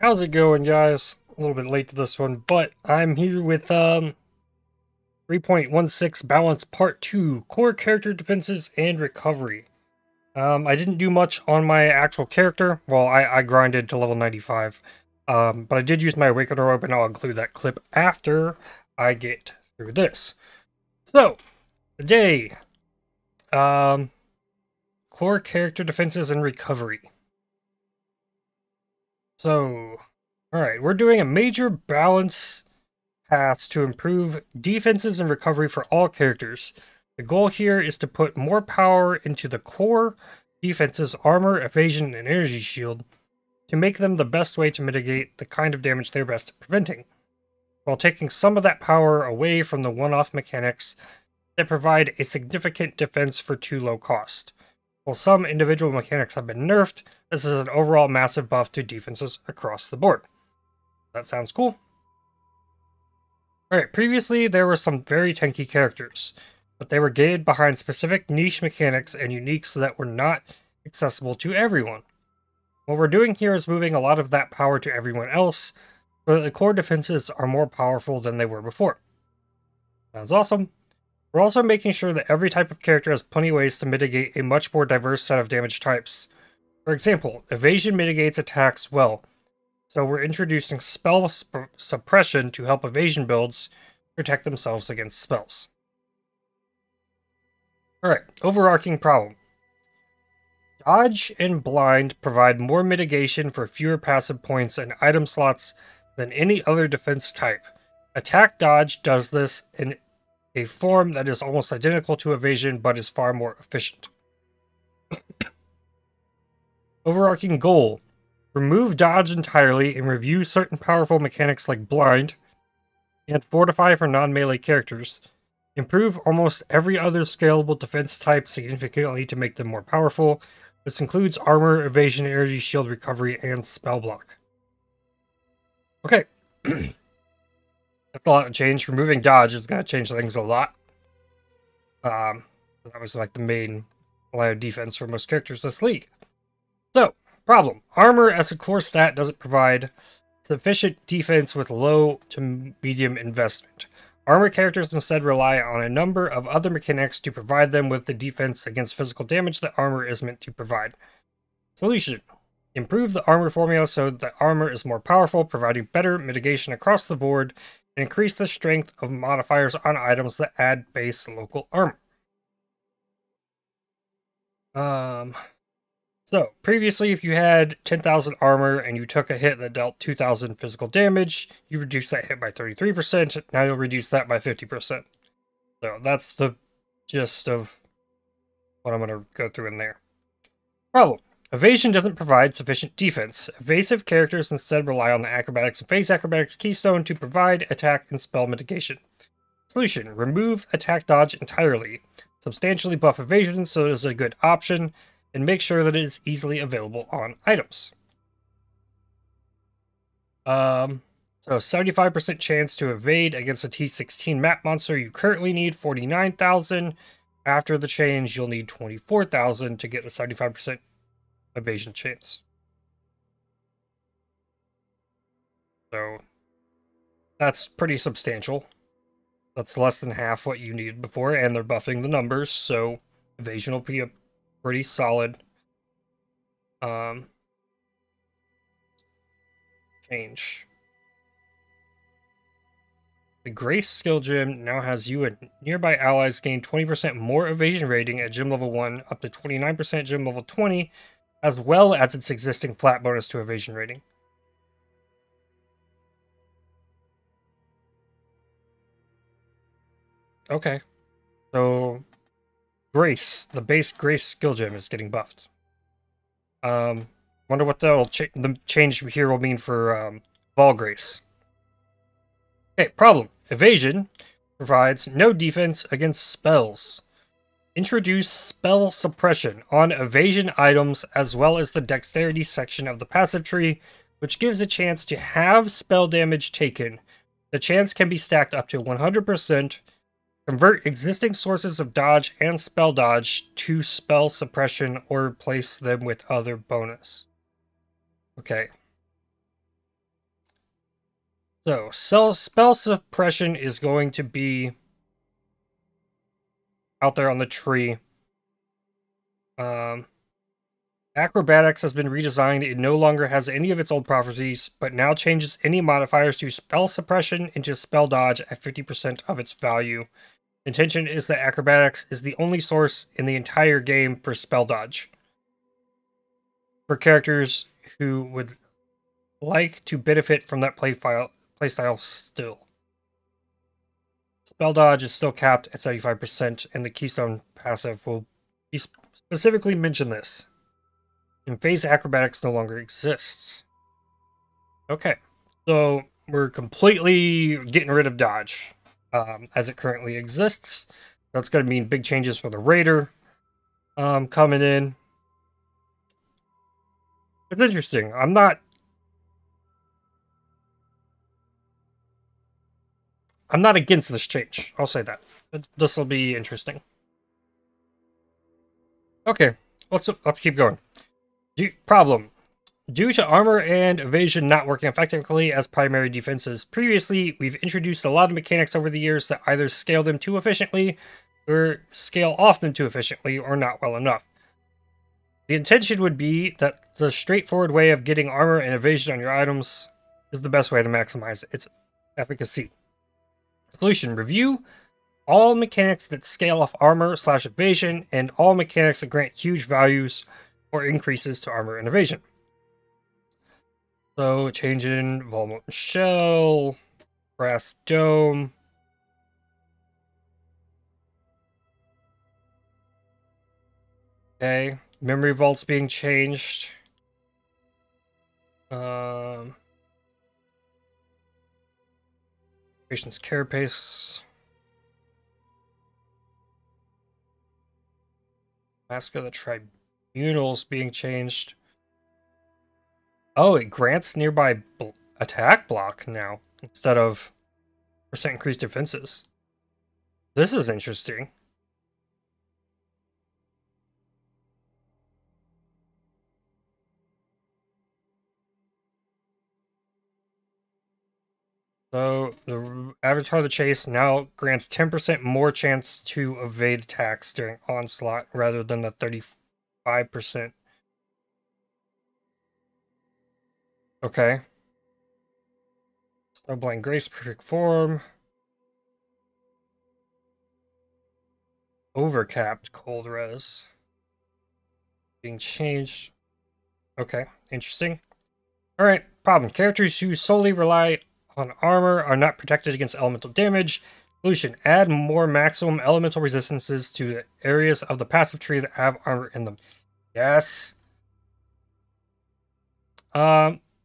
How's it going, guys? A little bit late to this one, but I'm here with 3.16 Balance Part 2, Core Character Defenses and Recovery. I didn't do much on my actual character. Well, I grinded to level 95. But I did use my Awakener Orb, and I'll include that clip after I get through this. So, today, Core Character Defenses and Recovery. So, alright, we're doing a major balance pass to improve defenses and recovery for all characters. The goal here is to put more power into the core defenses, armor, evasion, and energy shield to make them the best way to mitigate the kind of damage they're best at preventing, while taking some of that power away from the one-off mechanics that provide a significant defense for too low cost. While some individual mechanics have been nerfed, this is an overall massive buff to defenses across the board. That sounds cool. Alright, previously there were some very tanky characters, but they were gated behind specific niche mechanics and uniques that were not accessible to everyone. What we're doing here is moving a lot of that power to everyone else, so that the core defenses are more powerful than they were before. Sounds awesome. We're also making sure that every type of character has plenty of ways to mitigate a much more diverse set of damage types. For example, evasion mitigates attacks well, so we're introducing spell suppression to help evasion builds protect themselves against spells. Alright, overarching problem. Dodge and blind provide more mitigation for fewer passive points and item slots than any other defense type. Attack dodge does this in a form that is almost identical to evasion, but is far more efficient. Overarching goal. Remove dodge entirely and review certain powerful mechanics like blind, and fortify for non-melee characters. Improve almost every other scalable defense type significantly to make them more powerful. This includes armor, evasion, energy, shield recovery, and spell block. Okay. That's a lot of change. Removing dodge is going to change things a lot. That was like the main line of defense for most characters this league. So, problem. Armor as a core stat doesn't provide sufficient defense with low to medium investment. Armor characters instead rely on a number of other mechanics to provide them with the defense against physical damage that armor is meant to provide. Solution. Improve the armor formula so that armor is more powerful, providing better mitigation across the board, and increase the strength of modifiers on items that add base local armor. So, previously, if you had 10,000 armor and you took a hit that dealt 2,000 physical damage, you reduce that hit by 33%. Now you'll reduce that by 50%. So, that's the gist of what I'm going to go through in there. Problem. Evasion doesn't provide sufficient defense. Evasive characters instead rely on the Acrobatics and Phase Acrobatics keystone to provide attack and spell mitigation. Solution. Remove attack dodge entirely. Substantially buff evasion so it is a good option, and make sure that it is easily available on items. So 75% chance to evade against a T16 map monster. You currently need 49,000. After the change, you'll need 24,000 to get a 75% evasion chance. So that's pretty substantial. That's less than half what you needed before, and they're buffing the numbers, so evasion will be a pretty solid change. The Grace skill gem now has you and nearby allies gain 20% more evasion rating at gym level 1 up to 29% gym level 20, as well as its existing flat bonus to evasion rating. Okay. So Grace, the base Grace skill gem is getting buffed. Wonder what the change here will mean for Vol Grace. Okay, problem. Evasion provides no defense against spells. Introduce spell suppression on evasion items as well as the dexterity section of the passive tree, which gives a chance to have spell damage taken. The chance can be stacked up to 100%. Convert existing sources of dodge and spell dodge to spell suppression or replace them with other bonus. Okay. So, spell suppression is going to be out there on the tree. Acrobatics has been redesigned. It no longer has any of its old prophecies, but now changes any modifiers to spell suppression into spell dodge at 50% of its value. Intention is that Acrobatics is the only source in the entire game for spell dodge. For characters who would like to benefit from that playstyle still. Spell dodge is still capped at 75%, and the Keystone passive will be specifically mention this. In phase, Acrobatics no longer exists. Okay, so we're completely getting rid of dodge as it currently exists. That's going to mean big changes for the Raider coming in. It's interesting. I'm not against this change. I'll say that. This will be interesting. Okay, let's keep going. Problem. Due to armor and evasion not working effectively as primary defenses previously, we've introduced a lot of mechanics over the years that either scale them too efficiently, or scale off them too efficiently, or not well enough. The intention would be that the straightforward way of getting armor and evasion on your items is the best way to maximize its efficacy. Solution. Review all mechanics that scale off armor/evasion, and all mechanics that grant huge values or increases to armor and evasion. So, change in Vulnerable Shell, Brass Dome. Okay, Memory Vaults being changed. Patient's Carapace. Mask of the Tribunals being changed. Oh, it grants nearby attack block now, instead of % increased defenses. This is interesting. So, the Avatar of the Chase now grants 10% more chance to evade attacks during onslaught, rather than the 35%. Okay. Snowblind Grace, Perfect Form. Overcapped Cold Res. Being changed. Okay, interesting. Alright, problem. Characters who solely rely on armor are not protected against elemental damage. Solution. Add more maximum elemental resistances to the areas of the passive tree that have armor in them. Yes.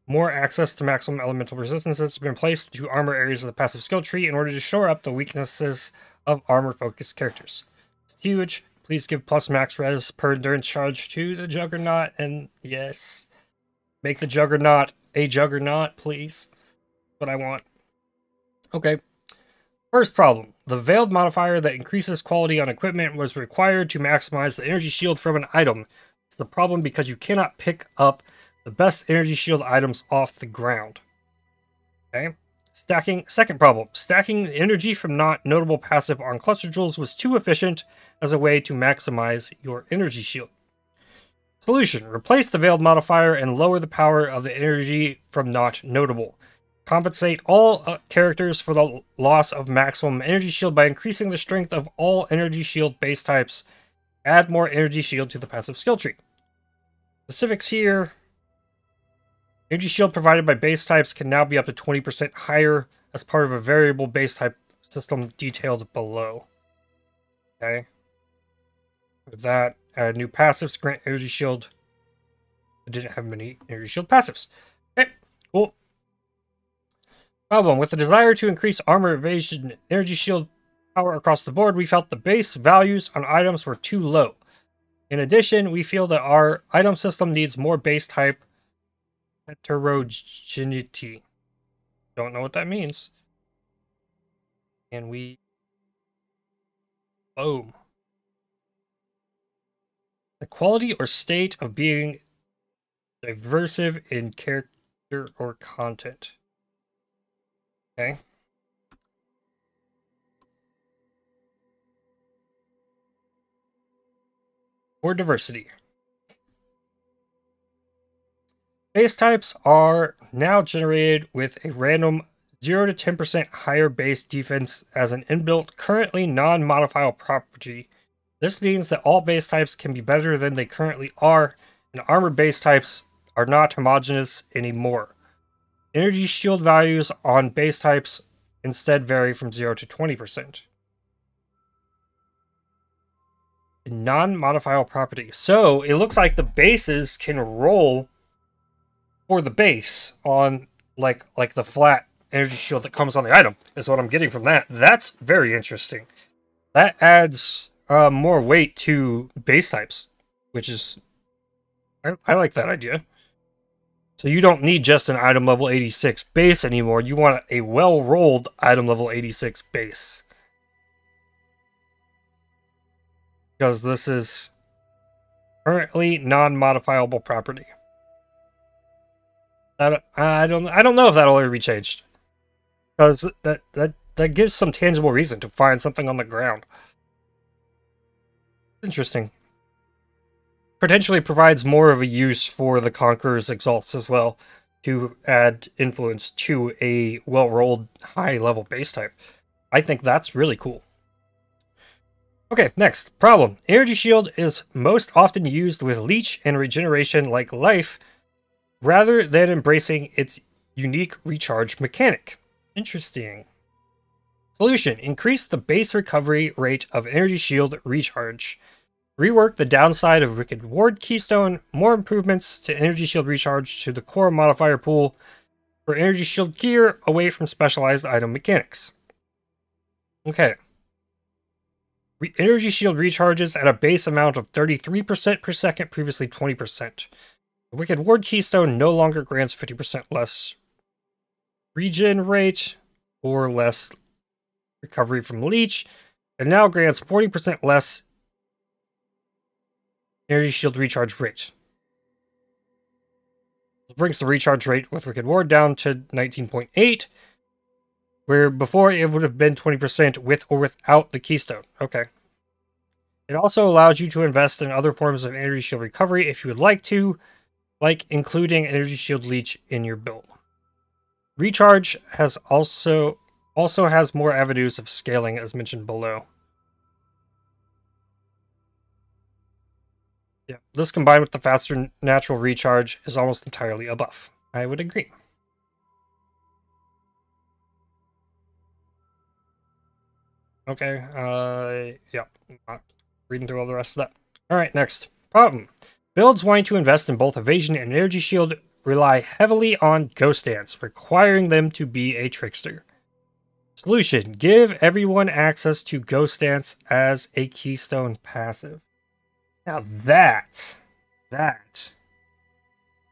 More access to maximum elemental resistances has been placed to armor areas of the passive skill tree in order to shore up the weaknesses of armor-focused characters. It's huge. Please give plus max res per endurance charge to the Juggernaut, and yes, make the Juggernaut a Juggernaut, please. That's what I want. Okay. First problem. The Veiled modifier that increases quality on equipment was required to maximize the energy shield from an item. It's the problem because you cannot pick up the best energy shield items off the ground. Okay. Second problem. Stacking the energy from not notable passive on cluster jewels was too efficient as a way to maximize your energy shield. Solution. Replace the Veiled modifier and lower the power of the energy from not notable. Compensate all characters for the loss of maximum energy shield by increasing the strength of all energy shield base types. Add more energy shield to the passive skill tree. Specifics here. Energy shield provided by base types can now be up to 20% higher as part of a variable base type system detailed below. Okay. With that, add new passives, grant energy shield. I didn't have many energy shield passives. Okay, cool. Problem. With the desire to increase armor evasion energy shield power across the board, we felt the base values on items were too low. In addition, we feel that our item system needs more base type heterogeneity. Don't know what that means. And we... Boom. The quality or state of being diversive in character or content. Okay. For diversity. Base types are now generated with a random 0 to 10% higher base defense as an inbuilt, currently non-modifiable property. This means that all base types can be better than they currently are, and armor base types are not homogeneous anymore. Energy shield values on base types instead vary from 0 to 20%. Non-modifiable property. So it looks like the bases can roll for the base on like the flat energy shield that comes on the item is what I'm getting from that. That's very interesting. That adds more weight to base types, which is I like that idea. So you don't need just an item level 86 base anymore. You want a well-rolled item level 86 base. Because this is currently non-modifiable property. I don't know if that'll ever be changed. Because that gives some tangible reason to find something on the ground. Interesting. Potentially provides more of a use for the Conqueror's Exalts as well, to add influence to a well-rolled high-level base type. I think that's really cool. Okay, next. Problem. Energy Shield is most often used with Leech and Regeneration like Life, rather than embracing its unique recharge mechanic. Interesting. Solution. Increase the base recovery rate of Energy Shield recharge. Rework the downside of Wicked Ward Keystone. More improvements to Energy Shield recharge to the core modifier pool for Energy Shield gear away from specialized item mechanics. Okay. Energy Shield recharges at a base amount of 33% per second, previously 20%. The Wicked Ward Keystone no longer grants 50% less regen rate or less recovery from Leech. It now grants 40% less Energy Shield recharge rate. This brings the recharge rate with Wicked Ward down to 19.8, where before it would have been 20% with or without the Keystone. Okay. It also allows you to invest in other forms of Energy Shield recovery if you would like to, like including Energy Shield Leech in your build. Recharge has also has more avenues of scaling as mentioned below. Yeah, this combined with the faster natural recharge is almost entirely a buff. I would agree. Okay, yeah, not reading through all the rest of that. Alright, next. Problem. Builds wanting to invest in both Evasion and Energy Shield rely heavily on Ghost Dance, requiring them to be a trickster. Solution. Give everyone access to Ghost Dance as a Keystone passive. Now that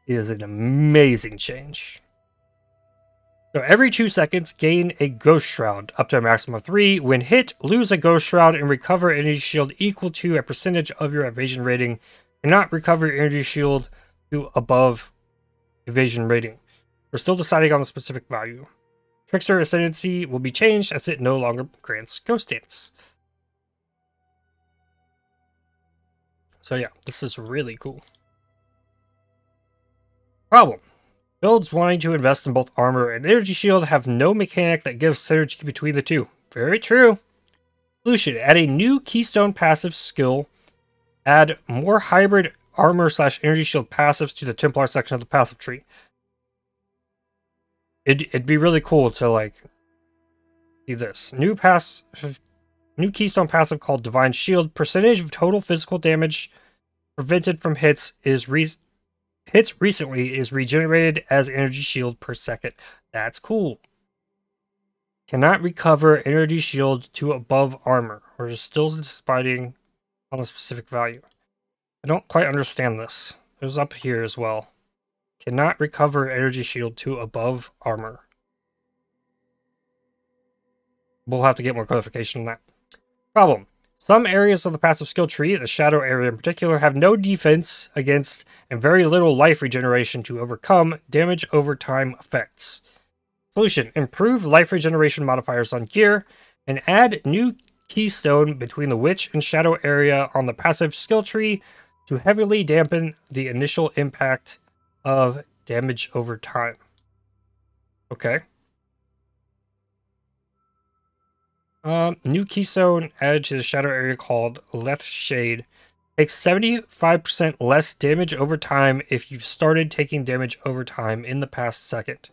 is an amazing change. So every 2 seconds, gain a Ghost Shroud, up to a maximum of 3. When hit, lose a Ghost Shroud and recover Energy Shield equal to a percentage of your Evasion rating. Cannot recover Energy Shield to above Evasion rating. We're still deciding on the specific value. Trickster Ascendancy will be changed as it no longer grants Ghost Dance. So yeah, this is really cool. Problem. Builds wanting to invest in both armor and energy shield have no mechanic that gives synergy between the two. Very true. Solution. Add a new Keystone passive skill. Add more hybrid armor / energy shield passives to the Templar section of the passive tree. It'd be really cool to like see this. New Keystone passive called Divine Shield. Percentage of total physical damage prevented from hits recently is regenerated as energy shield per second. That's cool. Cannot recover energy shield to above armor. We're still deciding on a specific value. I don't quite understand this. It was up here as well. Cannot recover energy shield to above armor. We'll have to get more clarification on that. Problem. Some areas of the passive skill tree, the shadow area in particular, have no defense against and very little life regeneration to overcome damage over time effects. Solution: improve life regeneration modifiers on gear and add new keystone between the witch and shadow area on the passive skill tree to heavily dampen the initial impact of damage over time. Okay. New keystone added to the shadow area called Left Shade. Takes 75% less damage over time if you've started taking damage over time in the past second.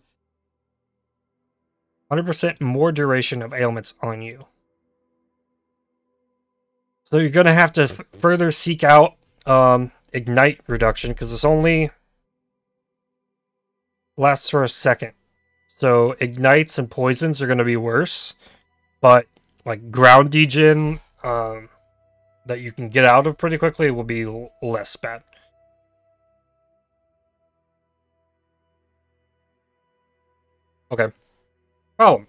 100% more duration of ailments on you. So you're going to have to further seek out Ignite reduction, because this only lasts for a second. So Ignites and Poisons are going to be worse, but like Ground Degen that you can get out of pretty quickly will be less bad. Okay. Problem.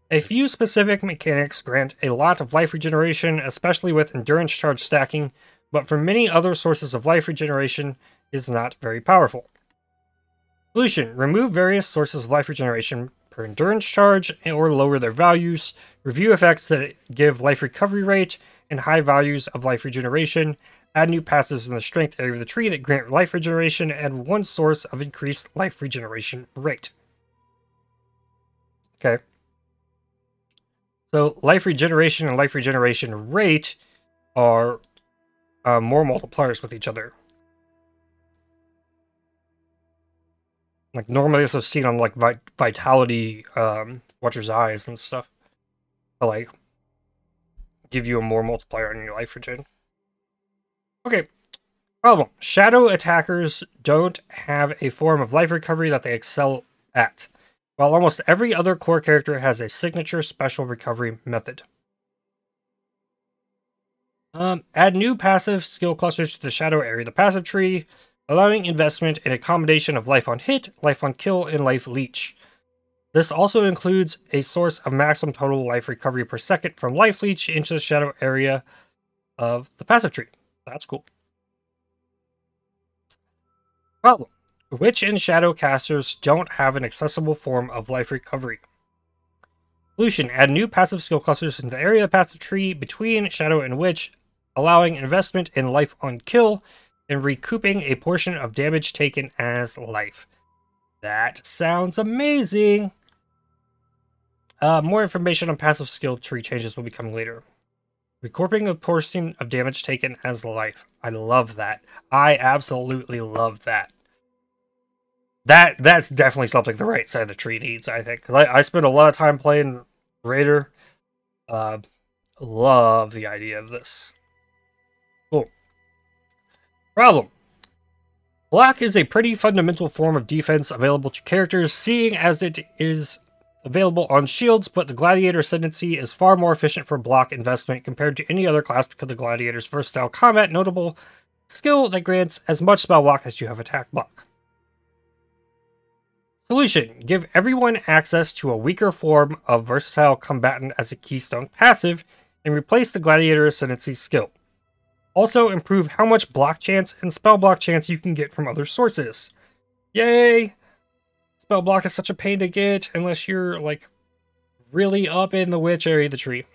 A few specific mechanics grant a lot of life regeneration, especially with endurance charge stacking, but for many other sources of life regeneration is not very powerful. Solution: remove various sources of life regeneration per endurance charge or lower their values, review effects that give life recovery rate and high values of life regeneration, add new passives in the strength area of the tree that grant life regeneration, and one source of increased life regeneration rate. Okay. So life regeneration and life regeneration rate are more multipliers with each other. Like normally this is seen on like vitality Watcher's Eyes and stuff. But like give you a more multiplier on your life regen. Okay. Problem. Shadow attackers don't have a form of life recovery that they excel at, while almost every other core character has a signature special recovery method. Add new passive skill clusters to the shadow area of the passive tree, allowing investment in a combination of life on hit, life on kill, and life leech. This also includes a source of maximum total life recovery per second from life leech into the shadow area of the passive tree. That's cool. Problem. Witch and shadow casters don't have an accessible form of life recovery. Solution: add new passive skill clusters in the area of the passive tree between shadow and witch, allowing investment in life on kill and recouping a portion of damage taken as life. That sounds amazing. More information on passive skill tree changes will be coming later. Recouping a portion of damage taken as life. I love that. I absolutely love that. That's definitely something the right side of the tree needs, I think. Because I spent a lot of time playing Raider. Love the idea of this. Cool. Problem. Block is a pretty fundamental form of defense available to characters, seeing as it is available on shields, but the Gladiator Ascendancy is far more efficient for block investment compared to any other class because of Gladiator's versatile combat notable skill that grants as much spell block as you have attack block. Solution: give everyone access to a weaker form of versatile combatant as a keystone passive and replace the Gladiator Ascendancy skill. Also improve how much block chance and spell block chance you can get from other sources. Yay! Spell block is such a pain to get unless you're like really up in the witch area of the tree.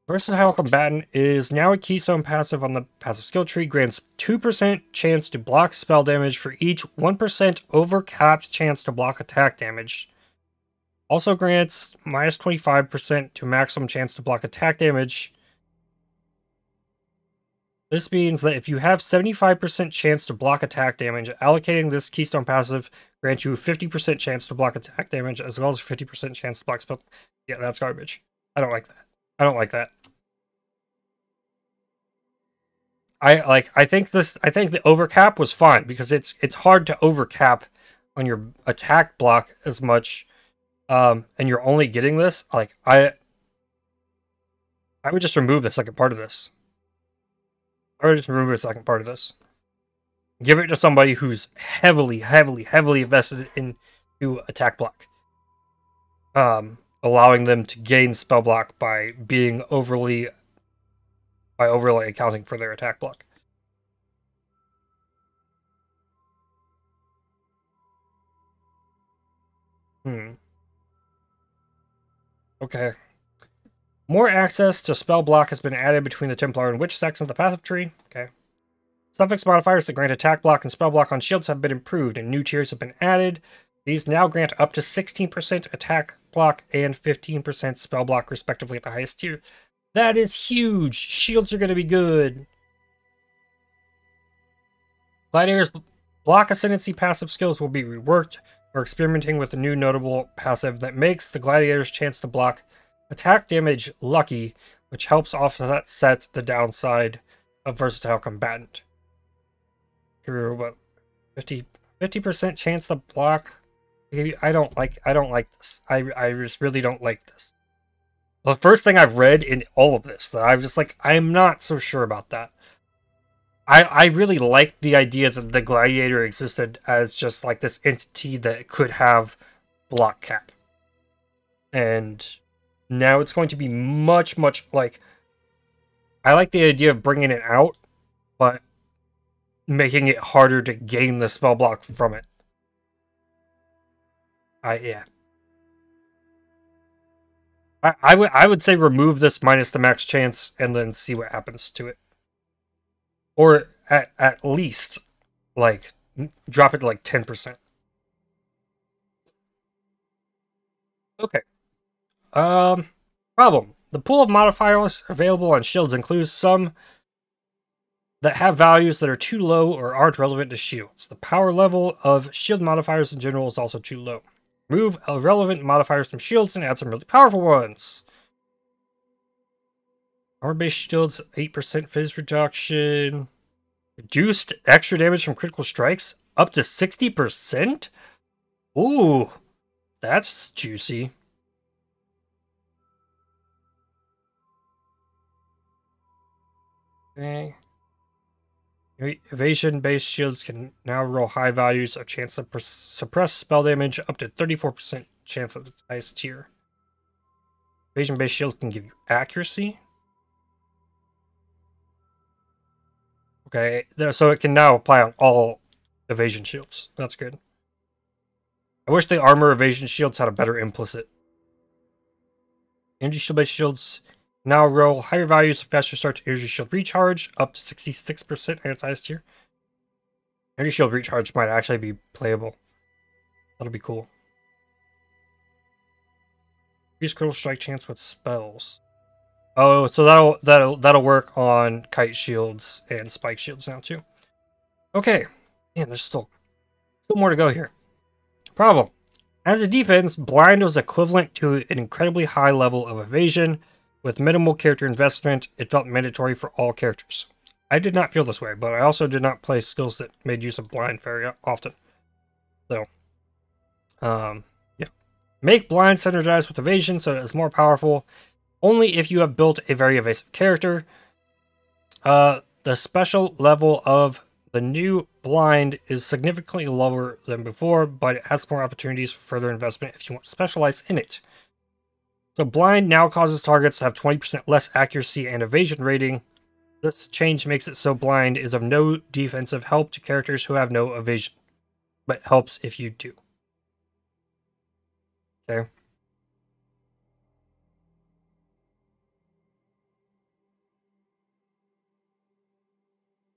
Versatile Combatant is now a keystone passive on the passive skill tree. Grants 2% chance to block spell damage for each 1% overcapped chance to block attack damage. Also grants minus 25% to maximum chance to block attack damage. This means that if you have 75% chance to block attack damage, allocating this keystone passive grants you a 50% chance to block attack damage as well as a 50% chance to block spell. Yeah, that's garbage. I don't like that. I don't like that. I think the overcap was fine because it's hard to overcap on your attack block as much, and you're only getting this. Like I would just remove the second part of this. Give it to somebody who's heavily invested into attack block. Allowing them to gain spell block by being overly accounting for their attack block. Okay. More access to spell block has been added between the Templar and Witch sections of the passive tree. Okay. Suffix modifiers that grant attack block and spell block on shields have been improved, and new tiers have been added. These now grant up to 16% attack block and 15% spell block, respectively, at the highest tier. That is huge! Shields are going to be good. Gladiator's block ascendancy passive skills will be reworked. We're experimenting with a new notable passive that makes the Gladiator's chance to block attack damage lucky, which helps offset the downside of versatile combatant. True, but 50% chance to block. I don't like this. I just really don't like this. The first thing I've read in all of this that I'm just like, I'm not so sure about that. I really like the idea that the Gladiator existed as just like this entity that could have block cap. And now it's going to be much like, I like the idea of bringing it out, but making it harder to gain the spell block from it. Yeah. I would say remove this minus the max chance and then see what happens to it. Or at least, like, drop it to like 10%. Okay. Problem. The pool of modifiers available on shields includes some that have values that are too low or aren't relevant to shields. The power level of shield modifiers in general is also too low. Remove irrelevant modifiers from shields and add some really powerful ones. Armor-based shields, 8% phys reduction. Reduced extra damage from critical strikes, up to 60%? Ooh, that's juicy. Okay. Evasion-based shields can now roll high values of chance to suppress spell damage, up to 34% chance at the highest tier. Evasion-based shields can give you accuracy. Okay, so it can now apply on all evasion shields. That's good. I wish the armor evasion shields had a better implicit. Energy shield-based shields now roll higher values of faster start to energy shield recharge, up to 66% at its highest tier. Energy shield recharge might actually be playable. That'll be cool. Increase critical strike chance with spells. Oh, so that'll work on kite shields and spike shields now too. Okay, man, there's still more to go here. Problem: as a defense, blind was equivalent to an incredibly high level of evasion. With minimal character investment, it felt mandatory for all characters. I did not feel this way, but I also did not play skills that made use of blind very often. So, yeah. Make blind synergize with evasion so it is more powerful. Only if you have built a very evasive character. The special level of the new blind is significantly lower than before, but it has more opportunities for further investment if you want to specialize in it. So blind now causes targets to have 20% less accuracy and evasion rating. This change makes it so blind is of no defensive help to characters who have no evasion, but helps if you do. Okay.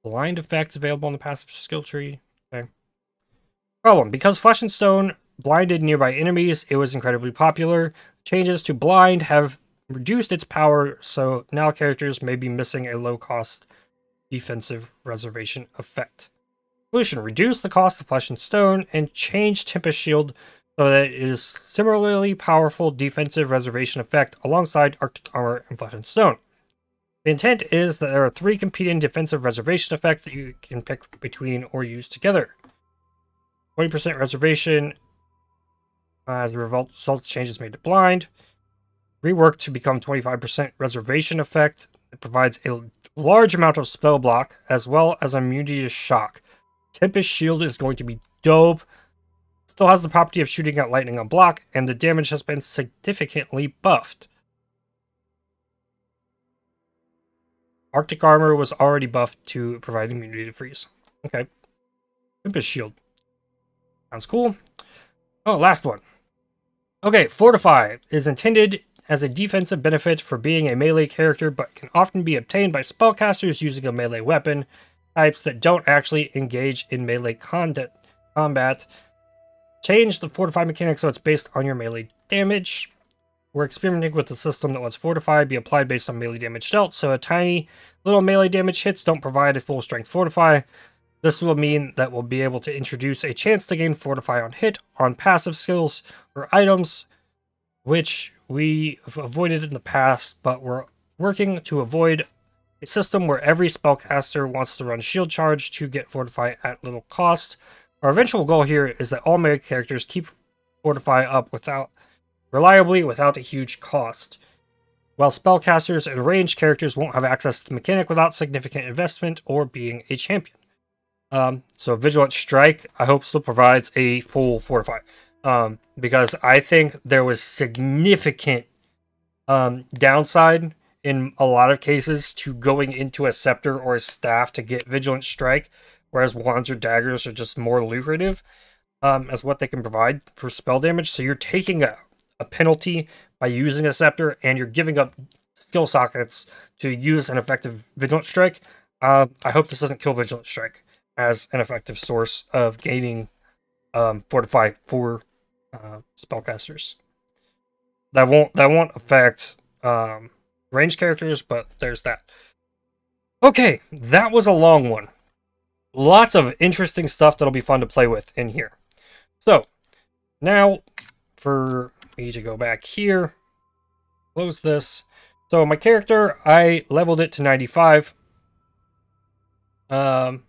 Blind effect available in the passive skill tree. Okay. Problem: because Flesh and Stone blinded nearby enemies, it was incredibly popular. Changes to blind have reduced its power, so now characters may be missing a low-cost defensive reservation effect. Solution: reduce the cost of Flesh and Stone and change Tempest Shield so that it is similarly powerful defensive reservation effect alongside Arctic Armor and Flesh and Stone. The intent is that there are 3 competing defensive reservation effects that you can pick between or use together. 20% reservation as a result changes made to blind. Reworked to become 25% reservation effect. It provides a large amount of spell block as well as immunity to shock. Tempest Shield is going to be dope. Still has the property of shooting out lightning on block, and the damage has been significantly buffed. Arctic Armor was already buffed to provide immunity to freeze. Okay. Tempest Shield. Sounds cool. Oh, last one. Okay, Fortify is intended as a defensive benefit for being a melee character, but can often be obtained by spellcasters using a melee weapon, types that don't actually engage in melee combat. Change the Fortify mechanic so it's based on your melee damage. We're experimenting with a system that lets Fortify be applied based on melee damage dealt, so a tiny little melee damage hits don't provide a full strength Fortify. This will mean that we'll be able to introduce a chance to gain Fortify on hit on passive skills or items, which we have avoided in the past, but we're working to avoid a system where every spellcaster wants to run Shield Charge to get Fortify at little cost. Our eventual goal here is that all melee characters keep Fortify up reliably without a huge cost, while spellcasters and ranged characters won't have access to the mechanic without significant investment or being a champion. So Vigilance Strike, I hope, still provides a full Fortify. Because I think there was significant downside in a lot of cases to going into a scepter or a staff to get Vigilance Strike, whereas wands or daggers are just more lucrative as what they can provide for spell damage. So you're taking a penalty by using a scepter, and you're giving up skill sockets to use an effective Vigilance Strike. I hope this doesn't kill Vigilance Strike as an effective source of gaining Fortify for spellcasters. That won't affect ranged characters, but there's that. Okay, that was a long one. Lots of interesting stuff that'll be fun to play with in here. So now for me to go back here, close this. So my character, I leveled it to 95. Leveled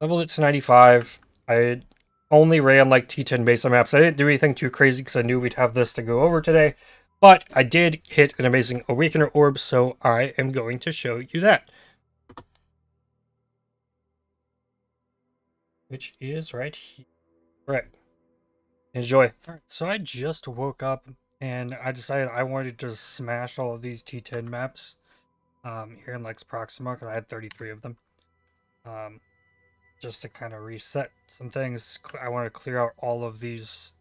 it to 95. I only ran like T10 base maps. I didn't do anything too crazy because I knew we'd have this to go over today. But I did hit an amazing Awakener Orb, so I am going to show you that. Which is right here. Right. Enjoy. Alright, so I just woke up and I decided I wanted to just smash all of these T10 maps here in Lex Proxima, because I had 33 of them. Just to kind of reset some things. I want to clear out all of these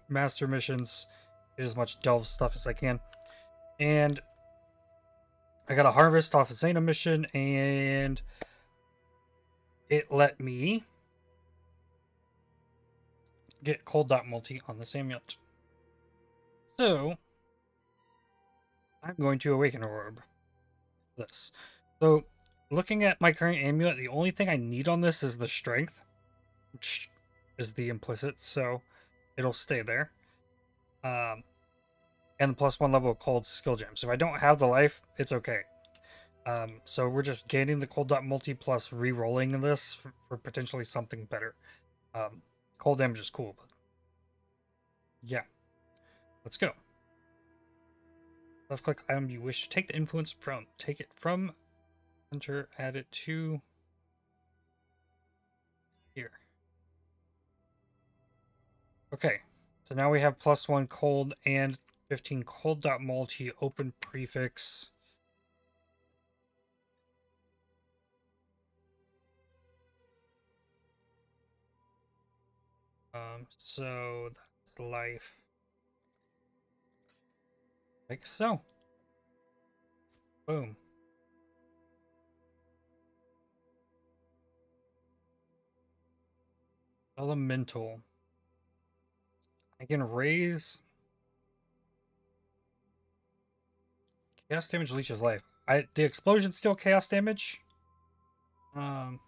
master missions, get as much delve stuff as I can. And I got a harvest off a Zeta mission, and it let me get cold dot multi on this amulet. So I'm going to Awakener Orb this. So looking at my current amulet, the only thing I need on this is the strength, which is the implicit, so it'll stay there. And the +1 level of cold skill gem. So if I don't have the life, it's okay. So we're just gaining the cold dot multi plus re-rolling this for potentially something better. Cold damage is cool, but yeah. Let's go. Left click item you wish to take the influence from. Take it from center, add it to here. Okay, so now we have +1 cold and 15 cold dot multi open prefix. So that's life. Like so. Boom. Elemental. I can raise chaos damage leeches life. The explosion's still chaos damage. I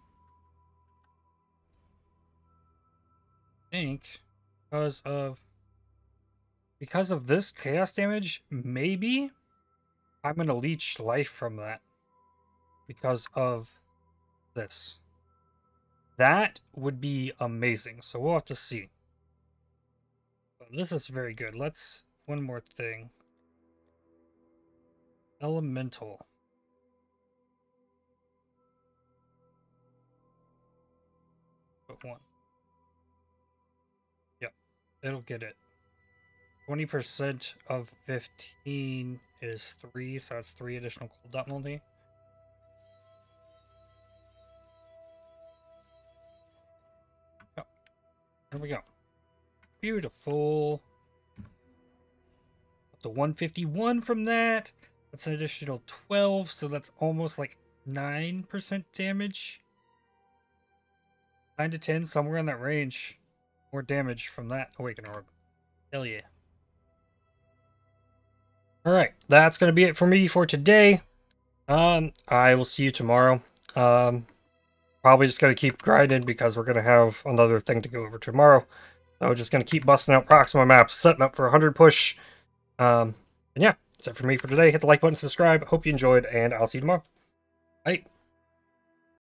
think because of this chaos damage, maybe I'm gonna leech life from that because of this. That would be amazing. So we'll have to see. But this is very good. One more thing. Elemental. But one. Yep. It'll get it. 20% of 15 is 3, so that's 3 additional cold dot multi. Yep. Here we go. Beautiful. Up to 151 from that. That's an additional 12, so that's almost like 9% damage. 9 to 10, somewhere in that range. More damage from that Awakener Orb. Hell yeah. Alright, that's going to be it for me for today. I will see you tomorrow. Probably just going to keep grinding because we're going to have another thing to go over tomorrow. So just going to keep busting out Proxima maps, setting up for 100 push. And yeah, that's it for me for today. Hit the like button, subscribe. Hope you enjoyed, and I'll see you tomorrow. Bye.